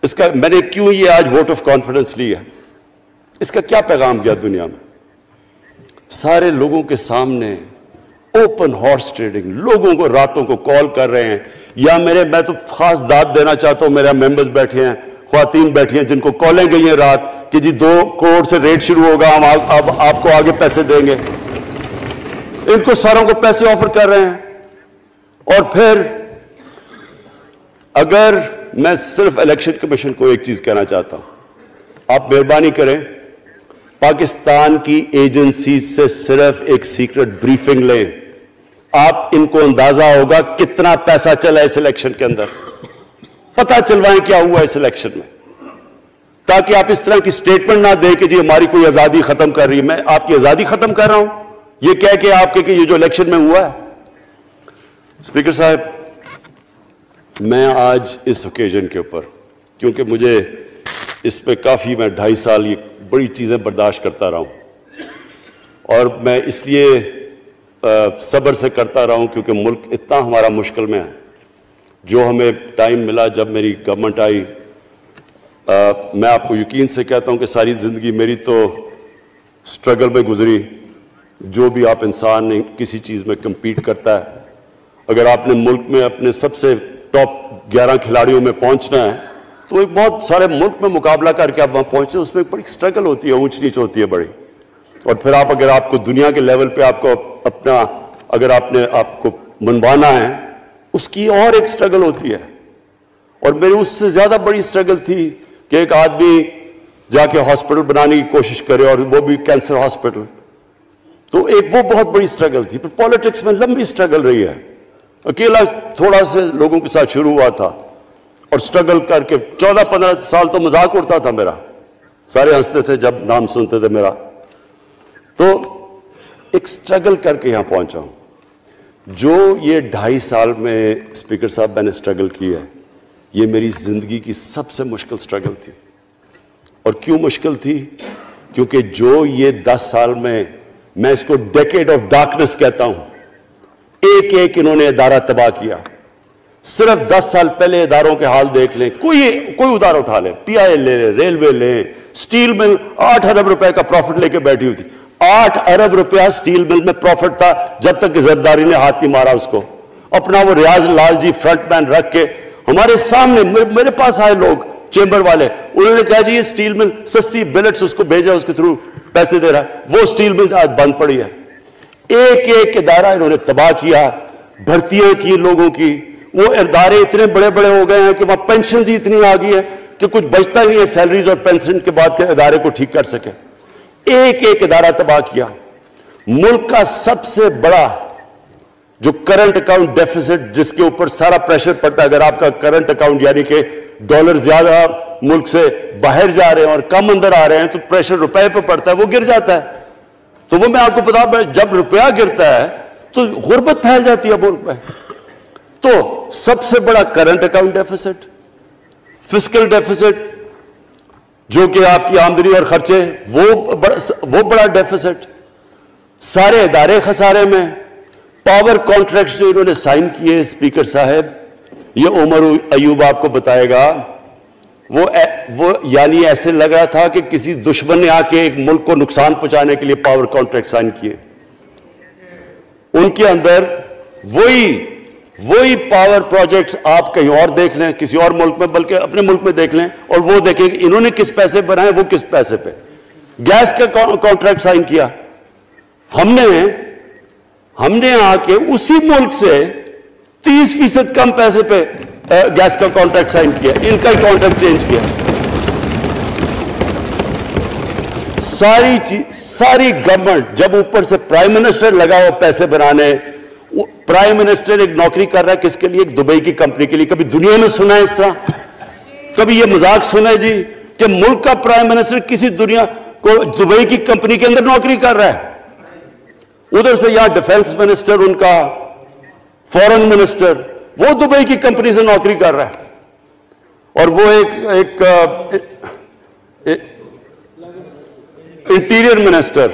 اس کا؟ میں نے کیوں یہ آج ووٹ آف کانفیڈنس لی ہے, اس کا کیا پیغام گیا دنیا میں؟ سارے لوگوں کے سامنے اوپن ہارس ٹریڈنگ, لوگوں کو راتوں کو کال کر رہے ہیں, یا میں تو خاص داد دینا چاہتا ہوں, میرے ممبرز بیٹھے ہیں, خواتین بیٹھی ہیں جن کو کالیں گئی ہیں رات کہ جی 2 کروڑ سے ریٹ شروع ہوگا, ہم اب آپ کو آگے پیسے دیں گے. ان کو ساروں کو پیسے آفر کر رہے ہیں. اور پھر اگر میں صرف الیکشن کمیشن کو ایک چیز کہنا چاہتا ہوں, آپ مہربانی کریں پاکستان کی ایجنسیز سے صرف ایک سیکرٹ بریفنگ لیں, آپ ان کو اندازہ ہوگا کتنا پیسہ چلا اس الیکشن کے اندر, پتہ چلوائیں کیا ہوا اس الیکشن میں, تاکہ آپ اس طرح کی سٹیٹمنٹ نہ دیں کہ جی ہماری کوئی آزادی ختم کر رہی ہے. میں آپ کی آزادی ختم کر رہا ہوں یہ کہہ کے آپ کہ یہ جو الیکشن میں ہوا ہے. اسپیکر صاحب, میں آج اس اوکیزن کے اوپر, کیونکہ مجھے اس پہ کافی, میں 2.5 سال یہ بڑی چیزیں برداشت کرتا رہا ہوں, اور میں اس لیے صبر سے کرتا رہا ہوں کیونکہ ملک اتنا ہمارا مشکل میں ہے. جو ہمیں ٹائم ملا جب میری گورنمنٹ آئی, میں آپ کو یقین سے کہتا ہوں کہ ساری زندگی میری تو سٹرگل میں گزری. جو بھی آپ انسان کسی چیز میں کمپیٹ کرتا ہے, اگر آپ نے ملک میں اپنے سب سے ٹاپ 11 کھلاڑیوں میں پہنچنا ہے تو ایک بہت سارے ملک میں مقابلہ کر کے آپ وہاں پہنچتے ہیں, اس میں ایک بڑی سٹرگل ہوتی ہے, اونچ نیچ ہوتی ہے بڑی. اور پھر اگر آپ کو دنیا کے لیول پہ آپ کو اپنا, اگر آپ کو منوانا ہے, اس کی اور ایک سٹرگل ہوتی ہے. اور میری اس سے زیادہ بڑی سٹرگل تھی کہ ایک آدمی جا کے ہاسپٹل بنانے کی کوشش کرے, اور وہ بھی کینسر ہاسپٹل, تو ایک وہ بہت بڑی سٹرگل تھی. پھر پالیٹکس میں لمبی سٹرگل رہی ہے, اکیلا تھوڑا سے لوگوں کے ساتھ شروع ہوا تھا, اور سٹرگل کر کے 14-15 سال تو مذاق اڑتا تھا میرا, سارے ہنستے تھے جب نام سنتے تھے میرا. تو ایک سٹرگل کر کے یہاں پہنچا ہوں. جو یہ 2.5 سال میں اسپیکر صاحب میں نے سٹرگل کی ہے, یہ میری زندگی کی سب سے مشکل سٹرگل تھی. اور کیوں مشکل تھی؟ کیونکہ جو یہ 10 سال میں اس کو ڈیکیڈ آف ڈارکنس کہتا ہوں, ایک ایک انہوں نے ادارہ تباہ کیا. صرف 10 سال پہلے اداروں کے حال دیکھ لیں, کوئی ادارہ اٹھا لیں, پی آئی لے لیں, ریلوے لیں, سٹیل مل 8 ارب روپے کا پروفٹ لے کے بیٹھی ہوئی تھی. 8 ارب روپیہ سٹیل مل میں پروفٹ تھا جب تک کہ زرداری نے ہاتھ نہیں مارا اس کو. اپنا وہ ریاض لال جی فرنٹ مین رکھ کے ہمارے سامنے, میرے پاس آئے لوگ چیمبر والے, انہوں نے کہا جی یہ سٹیل مل سستی بلٹس اس کو بھیجا, اس کے تھرو پیسے دے رہا ہے. وہ سٹیل مل آج بند پڑی ہے. ایک ایک ادارہ انہوں نے تباہ کیا, بھرتیاں کی لوگوں کی. وہ ادارے اتنے بڑے بڑے ہو گئے ہیں کہ وہاں پینشنز ہی اتنی آ گئی ہے کہ کچھ بچتا نہیں ہے سیلریز اور پینشن کے بعد کے ادارے کو ٹھیک کر سکے. ایک ایک ادارہ تباہ کیا. ملک کا سب سے بڑا جو کرنٹ اکاؤنٹ ڈیفیسٹ, جس کے اوپر سارا پریشر پڑتا ہے, اگر آپ کا کرنٹ اکاؤنٹ یعنی کہ ڈالر زیادہ ملک سے باہر جا رہے ہیں اور کم اندر آ رہے ہیں تو پریشر روپے پہ پڑتا ہے, وہ گر جاتا ہے. تو وہ میں آپ کو بتا, جب روپیہ گرتا ہے تو غربت پھیل جاتی ہے ملک میں. تو سب سے بڑا current account deficit, fiscal deficits جو کہ آپ کی آمدنی اور خرچے, وہ بڑا ڈیفیسٹ. سارے ادارے خسارے میں. پاور کانٹریکٹس جو انہوں نے سائن کیے اسپیکر صاحب, یہ عمر ایوب آپ کو بتائے گا, وہ یعنی ایسے لگ رہا تھا کہ کسی دشمن نے آ کے ایک ملک کو نقصان پہنچانے کے لیے پاور کانٹریکٹ سائن کیے. ان کے اندر وہی پاور پروجیکٹس آپ کہیں اور دیکھ لیں, کسی اور ملک میں, بلکہ اپنے ملک میں دیکھ لیں, اور وہ دیکھیں کہ انہوں نے کس پیسے بنائے, وہ کس پیسے پہ. گیس کا کانٹریکٹ سائن کیا ہم نے آ کے اسی ملک سے 30% کم پیسے پہ گیس کا کانٹریکٹ سائن کیا, ان کا ہی کانٹریکٹ چینج کیا. ساری گورنمنٹ, جب اوپر سے پرائم منسٹر لگا ہوا پیسے بنانے. پرائم منسٹر ایک نوکری کر رہا ہے کس کے لیے؟ ایک دبئی کی کمپنی کے لیے. کبھی دنیا میں سنا ہے اس طرح؟ کبھی یہ مذاق سنا ہے جی کہ ملک کا پرائم منسٹر کسی دنیا کو دبئی کی کمپنی کے اندر نوکری کر رہا ہے؟ ادھر سے یہاں ڈیفنس منسٹر, ان کا فورن منسٹر, وہ دبئی کی کمپنی سے نوکری کر رہا ہے. اور وہ ایک انٹیریئر منسٹر،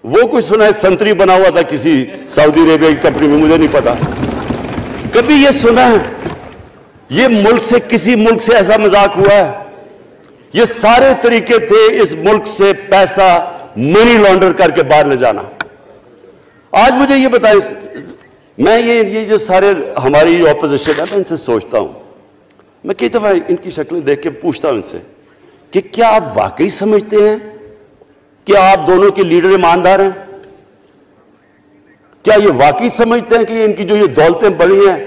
وہ کوئی سنا ہے سنتری بنا ہوا تھا کسی سعودی عربیہ کی کمپنی میں، مجھے نہیں پتا. کبھی یہ سنا ہے یہ ملک سے کسی ملک سے ایسا مذاق ہوا ہے؟ یہ سارے طریقے تھے اس ملک سے پیسہ منی لانڈر کر کے باہر لے جانا. آج مجھے یہ بتائیں، میں یہ جو سارے ہماری جو اپوزیشن ہے، میں ان سے سوچتا ہوں، میں کئی دفعہ ان کی شکلیں دیکھ کے پوچھتا ہوں ان سے کہ کیا آپ واقعی سمجھتے ہیں کہ آپ دونوں کے لیڈر ایماندار ہیں؟ کیا یہ واقعی سمجھتے ہیں کہ ان کی جو یہ دولتیں بڑی ہیں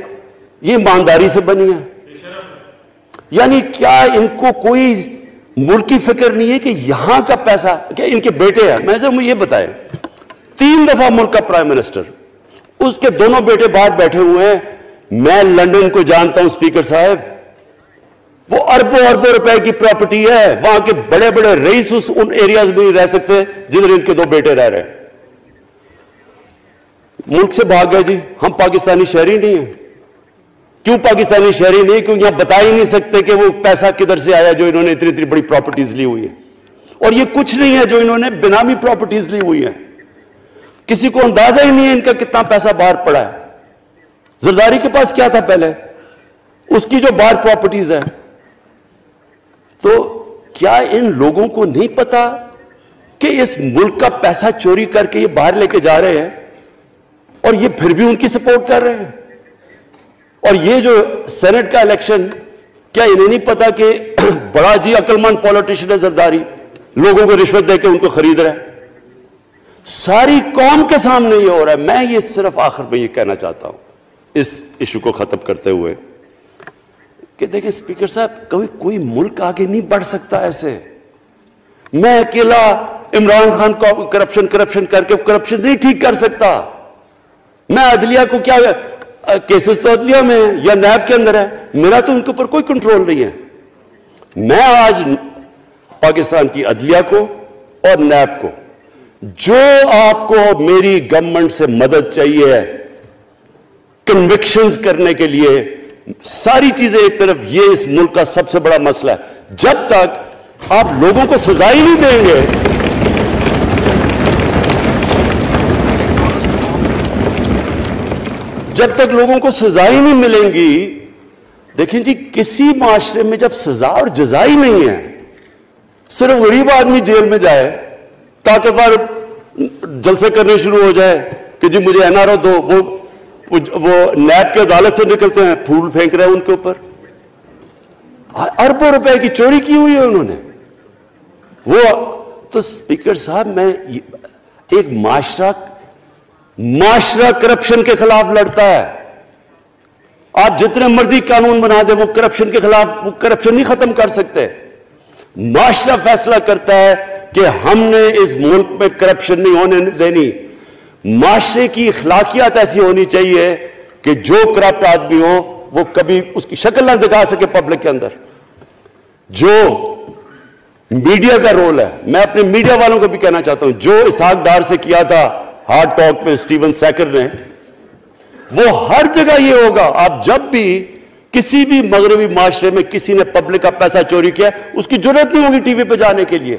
یہ ایمانداری سے بنی ہیں؟ یعنی کیا ان کو کوئی ملک کی فکر نہیں ہے کہ یہاں کا پیسہ، کیا ان کے بیٹے ہیں؟ میں مجھے یہ بتائیں، 3 دفعہ ملک کا پرائم منسٹر، اس کے دونوں بیٹے باہر بیٹھے ہوئے ہیں. میں لندن کو جانتا ہوں اسپیکر صاحب، وہ اربوں اربوں روپے کی پراپرٹی ہے، وہاں کے بڑے بڑے رئیس ان ایریاز میں نہیں رہ سکتے جدھر ان کے 2 بیٹے رہ رہے ہیں. ملک سے بھاگ گئے جی. ہم پاکستانی شہری نہیں ہیں. کیوں پاکستانی شہری نہیں؟ کیونکہ یہاں بتا ہی نہیں سکتے کہ وہ پیسہ کدھر سے آیا جو انہوں نے اتنی بڑی پراپرٹیز لی ہوئی ہے. اور یہ کچھ نہیں ہے جو انہوں نے بنامی پراپرٹیز لی ہوئی ہے. کسی کو اندازہ ہی نہیں ہے ان کا کتنا پیسہ باہر پڑا ہے. زرداری کے پاس کیا تھا پہلے؟ اس کی جو باہر پراپرٹیز ہے. تو کیا ان لوگوں کو نہیں پتا کہ اس ملک کا پیسہ چوری کر کے یہ باہر لے کے جا رہے ہیں اور یہ پھر بھی ان کی سپورٹ کر رہے ہیں؟ اور یہ جو سینٹ کا الیکشن، کیا انہیں نہیں پتا کہ بڑا جی عقل مند پولیٹیشن ہے زرداری، لوگوں کو رشوت دے کے ان کو خرید رہا ہے؟ ساری قوم کے سامنے یہ ہو رہا ہے. میں یہ صرف آخر میں یہ کہنا چاہتا ہوں اس ایشو کو ختم کرتے ہوئے کہ دیکھیں اسپیکر صاحب، کوئی ملک آگے نہیں بڑھ سکتا ایسے. میں اکیلا عمران خان کو کرپشن کر کے کرپشن نہیں ٹھیک کر سکتا. میں عدلیہ کو کیا کیسز تو عدلیہ میں یا نیب کے اندر ہے، میرا تو ان کے اوپر کوئی کنٹرول نہیں ہے. میں آج پاکستان کی عدلیہ کو اور نیب کو، جو آپ کو میری گورنمنٹ سے مدد چاہیے ہے کنوکشنز کرنے کے لیے، ساری چیزیں ایک طرف، یہ اس ملک کا سب سے بڑا مسئلہ ہے. جب تک آپ لوگوں کو سزا ہی نہیں دیں گے، جب تک لوگوں کو سزا ہی نہیں ملیں گی. دیکھیں جی، کسی معاشرے میں جب سزا اور جزا ہی نہیں ہے، صرف غریب آدمی جیل میں جائے، طاقتور جلسے کرنے شروع ہو جائے کہ جی مجھے این آر او دو، وہ نیب کے عدالت سے نکلتے ہیں، پھول پھینک رہے ہیں ان کے اوپر. اربوں روپے کی چوری کی ہوئی ہے انہوں نے. وہ تو اسپیکر صاحب، میں ایک معاشرہ کرپشن کے خلاف لڑتا ہے. آپ جتنے مرضی قانون بنا دیں، وہ کرپشن کے خلاف، وہ کرپشن نہیں ختم کر سکتے. معاشرہ فیصلہ کرتا ہے کہ ہم نے اس ملک میں کرپشن نہیں ہونے دینی. معاشرے کی اخلاقیات ایسی ہونی چاہیے کہ جو کرپٹ آدمی ہو وہ کبھی اس کی شکل نہ دکھا سکے پبلک کے اندر. جو میڈیا کا رول ہے، میں اپنے میڈیا والوں کو بھی کہنا چاہتا ہوں، جو اسحاق ڈار سے کیا تھا ہارڈ ٹاک میں اسٹیون سیکر نے، وہ ہر جگہ یہ ہوگا. آپ جب بھی کسی بھی مغربی معاشرے میں کسی نے پبلک کا پیسہ چوری کیا، اس کی جرات نہیں ہوگی ٹی وی پہ جانے کے لیے.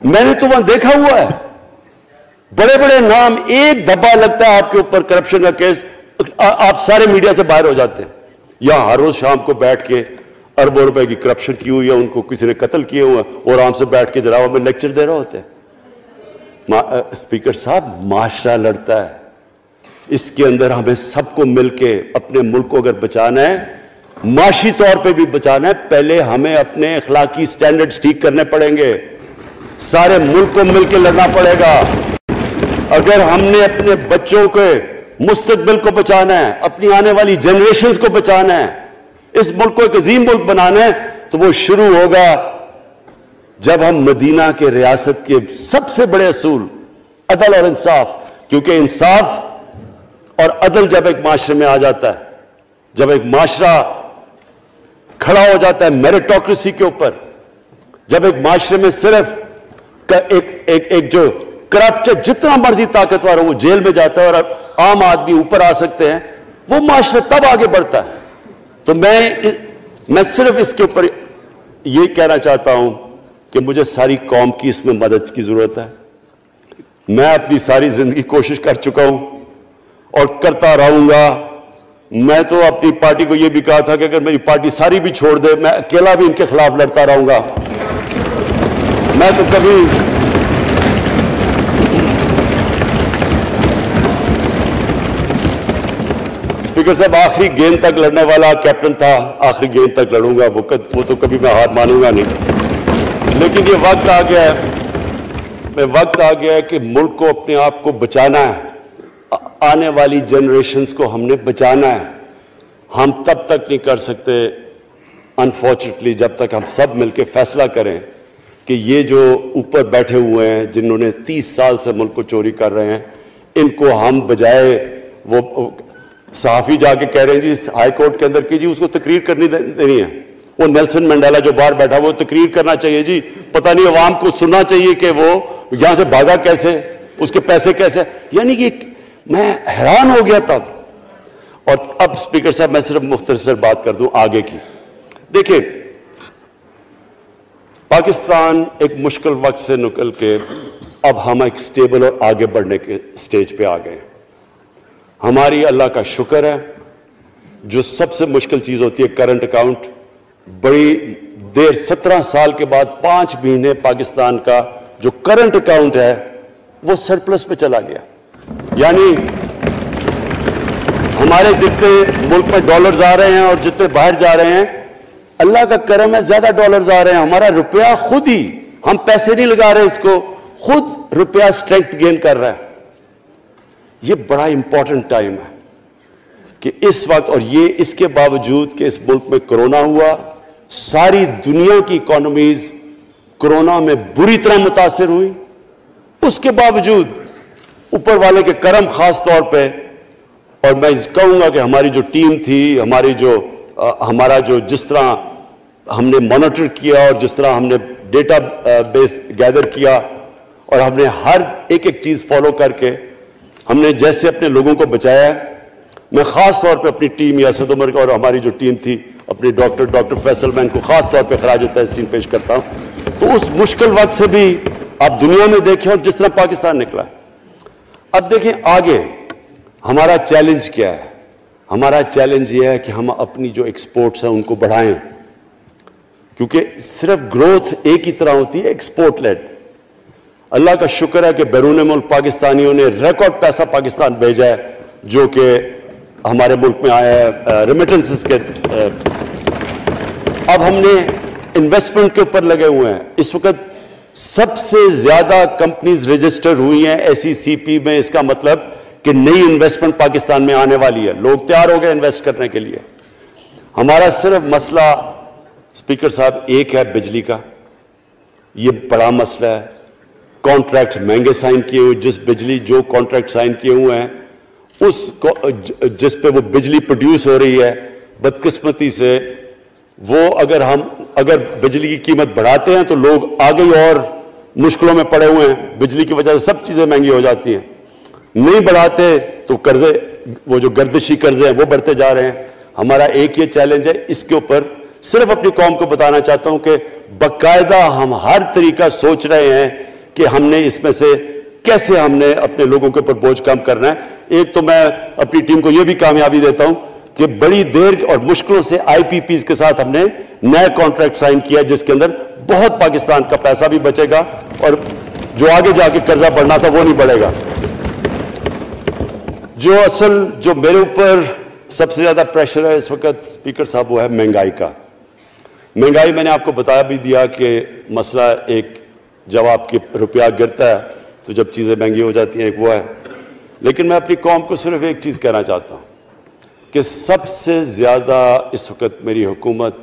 میں نے تو وہاں دیکھا ہوا ہے، بڑے بڑے نام، ایک دھبا لگتا ہے آپ کے اوپر کرپشن کا کیس، آپ سارے میڈیا سے باہر ہو جاتے ہیں. یہاں ہر روز شام کو بیٹھ کے اربوں روپے کی کرپشن کی ہوئی ہے، ان کو کسی نے قتل کیے ہوئے ہیں، اور آرام سے بیٹھ کے جراوہ میں لیکچر دے رہے ہوتے ہیں. اسپیکر صاحب، معاشرہ لڑتا ہے. اس کے اندر ہمیں سب کو مل کے اپنے ملک کو اگر بچانا ہے، معاشی طور پہ بھی بچانا ہے، پہلے ہمیں اپنے اخلاقی سٹینڈرڈز ٹھیک کرنے پڑیں گے. سارے ملک کو مل کے لڑنا پڑے گا. اگر ہم نے اپنے بچوں کے مستقبل کو بچانا ہے، اپنی آنے والی جنریشنز کو بچانا ہے، اس ملک کو ایک عظیم ملک بنانا ہے، تو وہ شروع ہوگا جب ہم مدینہ کے ریاست کے سب سے بڑے اصول عدل اور انصاف، کیونکہ انصاف اور عدل جب ایک معاشرے میں آ جاتا ہے، جب ایک معاشرہ کھڑا ہو جاتا ہے میریٹوکریسی کے اوپر، جب ایک معاشرے میں صرف ایک جو کرپٹ جتنا مرضی طاقتور ہو وہ جیل میں جاتا ہے اور عام آدمی اوپر آ سکتے ہیں، وہ معاشرہ تب آگے بڑھتا ہے. تو میں میں صرف اس کے اوپر یہ کہنا چاہتا ہوں کہ مجھے ساری قوم کی اس میں مدد کی ضرورت ہے. میں اپنی ساری زندگی کوشش کر چکا ہوں اور کرتا رہوں گا. میں تو اپنی پارٹی کو یہ بھی کہا تھا کہ اگر میری پارٹی ساری بھی چھوڑ دے میں اکیلا بھی ان کے خلاف لڑتا رہوں گا. میں تو کبھی اسپیکر صاحب آخری گیند تک لڑنے والا کیپٹن تھا. آخری گیند تک لڑوں گا, وہ تو کبھی میں ہار مانوں گا نہیں. لیکن یہ وقت آ گیا ہے کہ ملک کو اپنے آپ کو بچانا ہے. آنے والی جنریشنز کو ہم نے بچانا ہے. ہم تب تک نہیں کر سکتے انفارچونیٹلی جب تک ہم سب مل کے فیصلہ کریں کہ یہ جو اوپر بیٹھے ہوئے ہیں جنہوں نے 30 سال سے ملک کو چوری کر رہے ہیں, ان کو ہم بجائے وہ صحافی جا کے کہہ رہے ہیں جی ہائی کورٹ کے اندر کی جی اس کو تقریر کرنی دینی ہے. وہ نیلسن منڈیلا جو باہر بیٹھا وہ تقریر کرنا چاہیے جی. پتہ نہیں عوام کو سننا چاہیے کہ وہ یہاں سے بھاگا کیسے, اس کے پیسے کیسے. یعنی کہ میں حیران ہو گیا تب. اور اب اسپیکر صاحب میں صرف مختصر بات کر دوں آگے کی. دیکھیں پاکستان ایک مشکل وقت سے نکل کے اب ہم ایک سٹیبل اور آگے بڑھنے کے سٹیج پہ آ گئے. ہماری اللہ کا شکر ہے. جو سب سے مشکل چیز ہوتی ہے کرنٹ اکاؤنٹ, بڑی دیر 17 سال کے بعد 5 مہینے پاکستان کا جو کرنٹ اکاؤنٹ ہے وہ سرپلس پہ چلا گیا. یعنی ہمارے جتنے ملک میں ڈالرز آ رہے ہیں اور جتنے باہر جا رہے ہیں اللہ کا کرم ہے زیادہ ڈالرز آ رہے ہیں. ہمارا روپیہ خود ہی, ہم پیسے نہیں لگا رہے اس کو, خود روپیہ سٹرینتھ گین کر رہا ہے. یہ بڑا امپورٹنٹ ٹائم ہے کہ اس وقت, اور یہ اس کے باوجود کہ اس ملک میں کرونا ہوا, ساری دنیا کی اکانومیز کرونا میں بری طرح متاثر ہوئی, اس کے باوجود اوپر والے کے کرم خاص طور پہ. اور میں کہوں گا کہ ہماری جو ٹیم تھی, ہمارا جو جس طرح ہم نے مانیٹر کیا اور جس طرح ہم نے ڈیٹا بیس گیدر کیا اور ہم نے ہر ایک چیز فالو کر کے ہم نے جیسے اپنے لوگوں کو بچایا ہے. میں خاص طور پہ اپنی ٹیم یاسد عمر اور ہماری جو ٹیم تھی اپنی ڈاکٹر فیصل میں ان کو خاص طور پہ خراج تحسین پیش کرتا ہوں. تو اس مشکل وقت سے بھی آپ دنیا میں دیکھیں اور جس طرح پاکستان نکلا. اب دیکھیں آگے ہمارا چیلنج کیا ہے. ہمارا چیلنج یہ ہے کہ ہم اپنی جو ایکسپورٹس ہیں ان کو بڑھائیں, کیونکہ صرف گروتھ ایک ہی طرح ہوتی ہے ایکسپورٹ لیڈ. اللہ کا شکر ہے کہ بیرون ملک پاکستانیوں نے ریکارڈ پیسہ پاکستان بھیجا ہے جو کہ ہمارے ملک میں آیا ہے ریمیٹنسز کے. اب ہم نے انویسٹمنٹ کے اوپر لگے ہوئے ہیں. اس وقت سب سے زیادہ کمپنیز رجسٹر ہوئی ہیں SECP میں. اس کا مطلب کہ نئی انویسٹمنٹ پاکستان میں آنے والی ہے, لوگ تیار ہو گئے انویسٹ کرنے کے لیے. ہمارا صرف مسئلہ اسپیکر صاحب ایک ہے بجلی کا. یہ بڑا مسئلہ ہے. کانٹریکٹ مہنگے سائن کیے ہوئے, جس بجلی جو کانٹریکٹ سائن کیے ہوئے ہیں اس جس پہ وہ بجلی پروڈیوس ہو رہی ہے, بدقسمتی سے وہ اگر بجلی کی قیمت بڑھاتے ہیں تو لوگ آگے اور مشکلوں میں پڑے ہوئے ہیں. بجلی کی وجہ سے سب چیزیں مہنگی ہو جاتی ہیں. نہیں بڑھاتے تو قرضے, وہ جو گردشی قرضے ہیں وہ بڑھتے جا رہے ہیں. ہمارا ایک یہ چیلنج ہے. اس کے اوپر صرف اپنی قوم کو بتانا چاہتا ہوں کہ باقاعدہ ہم ہر طریقہ سوچ رہے ہیں کہ ہم نے اس میں سے کیسے ہم نے اپنے لوگوں کے اوپر بوجھ کم کرنا ہے. ایک تو میں اپنی ٹیم کو یہ بھی کامیابی دیتا ہوں کہ بڑی دیر اور مشکلوں سے IPPs کے ساتھ ہم نے نئے کانٹریکٹ سائن کیا جس کے اندر بہت پاکستان کا پیسہ بھی بچے گا اور جو آگے جا کے قرضہ بڑھنا تھا وہ نہیں بڑھے گا. جو میرے اوپر سب سے زیادہ پریشر ہے اس وقت اسپیکر صاحب وہ ہے مہنگائی کا. مہنگائی میں نے آپ کو بتایا بھی دیا کہ مسئلہ ایک جب آپ کے روپیہ گرتا ہے تو جب چیزیں مہنگی ہو جاتی ہیں ایک وہ ہے. لیکن میں اپنی قوم کو صرف ایک چیز کہنا چاہتا ہوں کہ سب سے زیادہ اس وقت میری حکومت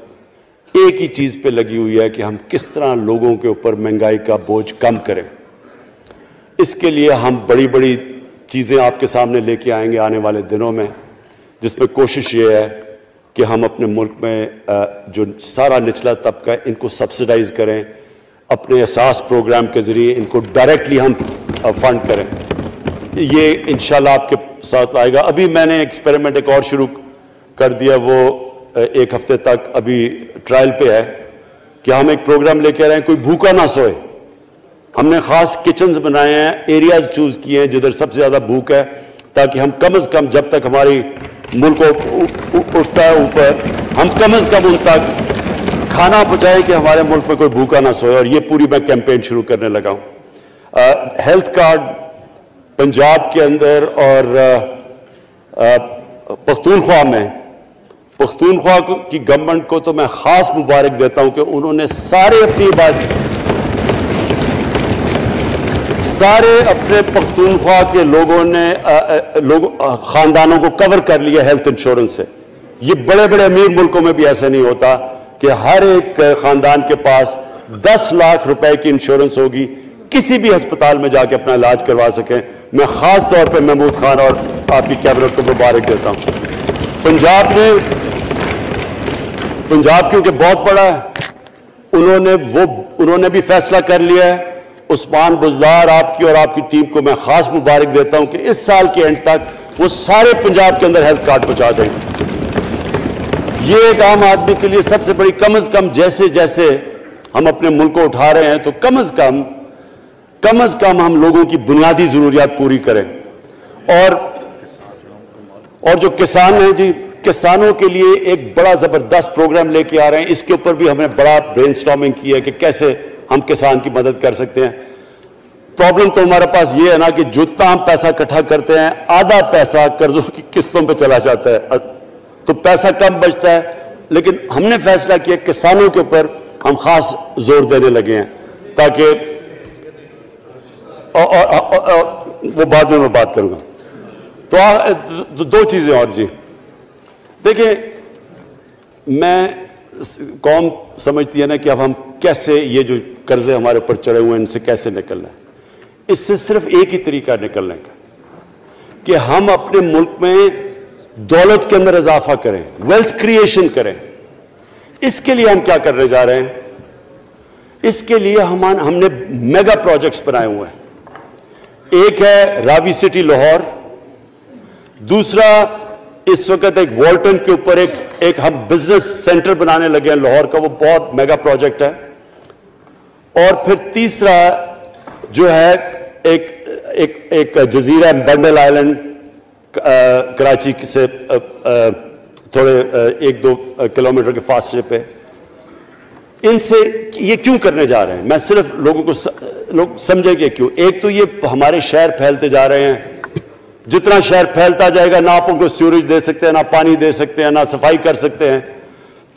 ایک ہی چیز پہ لگی ہوئی ہے کہ ہم کس طرح لوگوں کے اوپر مہنگائی کا بوجھ کم کریں. اس کے لیے ہم بڑی بڑی چیزیں آپ کے سامنے لے کے آئیں گے آنے والے دنوں میں, جس میں کوشش یہ ہے کہ ہم اپنے ملک میں جو سارا نچلا طبقہ ہے ان کو سبسڈائز کریں, اپنے احساس پروگرام کے ذریعے ان کو ڈائریکٹلی ہم فنڈ کریں. یہ انشاءاللہ آپ کے ساتھ آئے گا. ابھی میں نے ایکسپیریمنٹ ایک اور شروع کر دیا, وہ ایک ہفتے تک ابھی ٹرائل پہ ہے کہ ہم ایک پروگرام لے کے آ رہے ہیں کوئی بھوکا نہ سوئے. ہم نے خاص کچنز بنائے ہیں, ایریاز چوز کیے ہیں جدھر سب سے زیادہ بھوک ہے, تاکہ ہم کم از کم جب تک ہماری ملک اٹھتا ہے اوپر, ہم کم از کم ان تک کھانا پہنچائیں کہ ہمارے ملک میں کوئی بھوکا نہ سوئے. اور یہ پوری میں کیمپین شروع کرنے لگا ہوں. ہیلتھ کارڈ پنجاب کے اندر اور پختونخوا میں, پختونخوا کی گورنمنٹ کو تو میں خاص مبارک دیتا ہوں کہ انہوں نے سارے اپنے پختونخوا کے لوگوں نے خاندانوں کو کور کر لیا ہیلتھ انشورنس سے. یہ بڑے بڑے امیر ملکوں میں بھی ایسا نہیں ہوتا کہ ہر ایک خاندان کے پاس 10 لاکھ روپے کی انشورنس ہوگی, کسی بھی ہسپتال میں جا کے اپنا علاج کروا سکیں. میں خاص طور پہ محمود خان اور آپ کی کیبنٹ کو مبارک دیتا ہوں. پنجاب کیونکہ بہت بڑا ہے, انہوں نے بھی فیصلہ کر لیا ہے. عثمان بزدار آپ کی اور آپ کی ٹیم کو میں خاص مبارک دیتا ہوں کہ اس سال کے اینڈ تک وہ سارے پنجاب کے اندر ہیلتھ کارڈ پہنچا دیں. یہ ایک عام آدمی کے لیے سب سے بڑی, کم از کم جیسے جیسے ہم اپنے ملک کو اٹھا رہے ہیں تو کم از کم ہم لوگوں کی بنیادی ضروریات پوری کریں. اور جو کسان ہیں جی, کسانوں کے لیے ایک بڑا زبردست پروگرام لے کے آ رہے ہیں. اس کے اوپر بھی ہمیں بڑا برین سٹارمنگ کی ہے کہ کیسے ہم کسان کی مدد کر سکتے ہیں. پرابلم تو ہمارے پاس یہ ہے نا کہ جتنا ہم پیسہ اکٹھا کرتے ہیں آدھا پیسہ قرضوں کی قسطوں پہ چلا جاتا ہے, تو پیسہ کم بچتا ہے. لیکن ہم نے فیصلہ کیا کسانوں کے اوپر ہم خاص زور دینے لگے ہیں, تاکہ وہ بعد میں بات کروں گا. تو 2 چیزیں اور جی. دیکھیں, میں قوم سمجھتی ہے نا کہ اب ہم کیسے یہ جو قرضے ہمارے اوپر چڑھے ہوئے ہیں ان سے کیسے نکلنا ہے. اس سے صرف ایک ہی طریقہ نکلنے کا کہ ہم اپنے ملک میں دولت کے اندر اضافہ کریں, ویلتھ کریشن کریں. اس کے لیے ہم کیا کرنے جا رہے ہیں؟ اس کے لیے ہم نے میگا پروجیکٹس بنائے ہوئے ہیں. ایک ہے راوی سٹی لاہور, دوسرا اس وقت ایک والٹن کے اوپر ایک ہم بزنس سینٹر بنانے لگے ہیں لاہور کا, وہ بہت میگا پروجیکٹ ہے. اور پھر تیسرا جو ہے ایک جزیرہ بنڈل آئلینڈ کراچی سے تھوڑے 1-2 کلومیٹر کے فاصلے پہ. ان سے یہ کیوں کرنے جا رہے ہیں؟ میں صرف لوگ سمجھیں کہ کیوں. ایک تو یہ ہمارے شہر پھیلتے جا رہے ہیں, جتنا شہر پھیلتا جائے گا نہ آپ ان کو سیوریج دے سکتے ہیں, نہ پانی دے سکتے ہیں, نہ صفائی کر سکتے ہیں.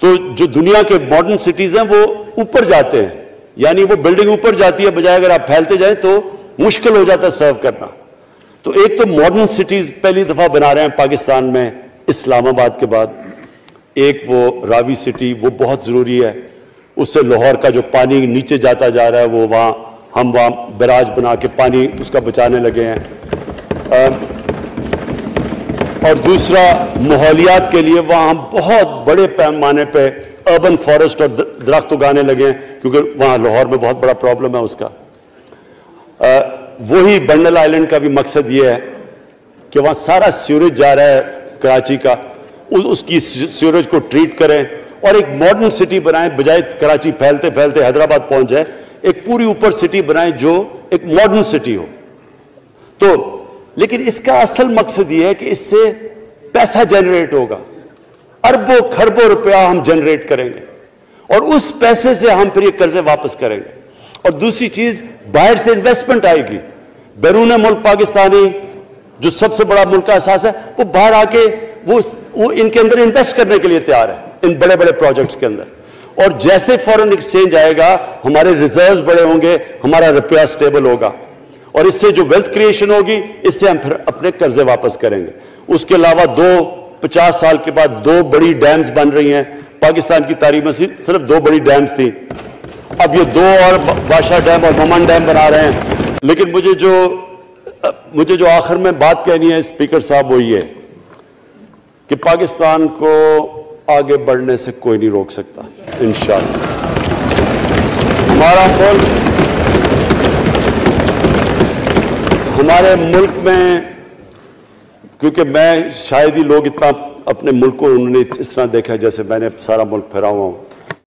تو جو دنیا کے ماڈرن سٹیز ہیں وہ اوپر جاتے ہیں, یعنی وہ بلڈنگ اوپر جاتی ہے, بجائے اگر آپ پھیلتے جائیں تو مشکل ہو جاتا ہے سرو کرنا. تو ایک تو ماڈرن سٹیز پہلی دفعہ بنا رہے ہیں پاکستان میں اسلام آباد کے بعد. ایک وہ راوی سٹی, وہ بہت ضروری ہے. اس سے لاہور کا جو پانی نیچے جاتا جا رہا ہے وہ ہم وہاں بیراج بنا کے پانی اس کا بچانے لگے ہیں. اور دوسرا ماحولیات کے لیے وہاں ہم بہت بڑے پیمانے پہ اربن فارسٹ اور درخت اگانے لگے ہیں, کیونکہ وہاں لاہور میں بہت بڑا پرابلم ہے اس کا. وہی بنڈل آئلینڈ کا بھی مقصد یہ ہے کہ وہاں سارا سیوریج جا رہا ہے کراچی کا, اس کی سیوریج کو ٹریٹ کریں اور ایک ماڈرن سٹی بنائیں, بجائے کراچی پھیلتے پھیلتے حیدرآباد پہنچ جائے. ایک پوری اوپر سٹی بنائیں جو ایک ماڈرن سٹی ہو. تو لیکن اس کا اصل مقصد یہ ہے کہ اس سے پیسہ جنریٹ ہوگا, اربوں خربوں روپیہ ہم جنریٹ کریں گے, اور اس پیسے سے ہم پھر یہ قرضے واپس کریں گے. اور دوسری چیز, باہر سے انویسٹمنٹ آئے گی. بیرون ملک پاکستانی جو سب سے بڑا ملک کا احساس ہے, وہ باہر آ کے وہ ان کے اندر انویسٹ کرنے کے لیے تیار ہے, ان بڑے بڑے پروجیکٹس کے اندر. اور جیسے فورن ایکسچینج آئے گا ہمارے ریزروز بڑے ہوں گے, ہمارا روپیہ سٹیبل ہوگا, اور اس سے جو ویلتھ کریشن ہوگی اس سے ہم پھر اپنے قرضے واپس کریں گے. اس کے علاوہ 50 سال کے بعد 2 بڑی ڈیمز بن رہی ہیں پاکستان کی تاریخ میں. صرف 2 بڑی ڈیمز تھیں, اب یہ 2 اور بادشاہ ڈیم اور ممن ڈیم بنا رہے ہیں. لیکن مجھے جو آخر میں بات کہنی ہے اسپیکر صاحب وہ یہ کہ پاکستان کو آگے بڑھنے سے کوئی نہیں روک سکتا انشاءاللہ. ہمارے ملک میں, کیونکہ میں شاید ہی لوگ اتنا اپنے ملک کو انہوں نے اس طرح دیکھا جیسے میں نے سارا ملک پھیرا ہوا ہوں.